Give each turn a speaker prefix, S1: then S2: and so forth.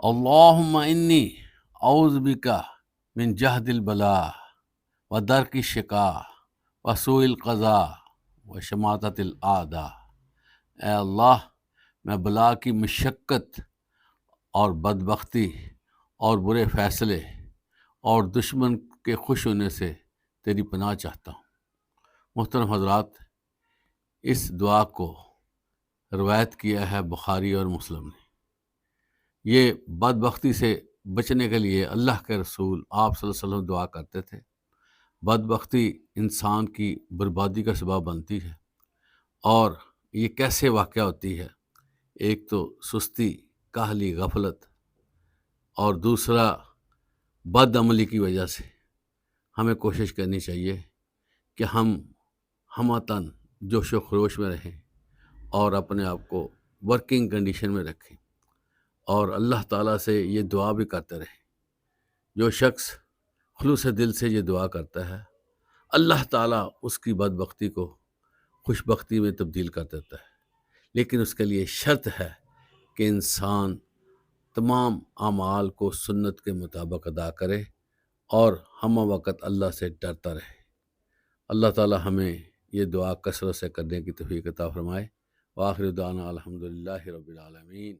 S1: اللہم انی اعوذ بک من جہد البلاء و درک الشقاء و سوء القضاء و شماتت الاعداء۔ اے اللہ، میں بلا کی مشقت اور بدبختی اور برے فیصلے اور دشمن کے خوش ہونے سے تیری پناہ چاہتا ہوں۔ محترم حضرات، اس دعا کو روایت کیا ہے بخاری اور مسلم نے۔ یہ بدبختی سے بچنے کے لیے اللہ کے رسول آپ صلی اللہ علیہ وسلم دعا کرتے تھے۔ بدبختی انسان کی بربادی کا سبب بنتی ہے، اور یہ کیسے واقع ہوتی ہے؟ ایک تو سستی، کاہلی، غفلت، اور دوسرا بد عملی کی وجہ سے۔ ہمیں کوشش کرنی چاہیے کہ ہم ہمتاً جوش و خروش میں رہیں اور اپنے آپ کو ورکنگ کنڈیشن میں رکھیں، اور اللہ تعالیٰ سے یہ دعا بھی کرتے رہیں۔ جو شخص خلوص دل سے یہ دعا کرتا ہے، اللہ تعالیٰ اس کی بدبختی کو خوش بختی میں تبدیل کر دیتا ہے، لیکن اس کے لیے شرط ہے کہ انسان تمام اعمال کو سنت کے مطابق ادا کرے اور ہم وقت اللہ سے ڈرتا رہے۔ اللہ تعالیٰ ہمیں یہ دعا کثرت سے کرنے کی توفیق عطا فرمائے۔ وآخر دعوانا الحمدللہ رب العالمین۔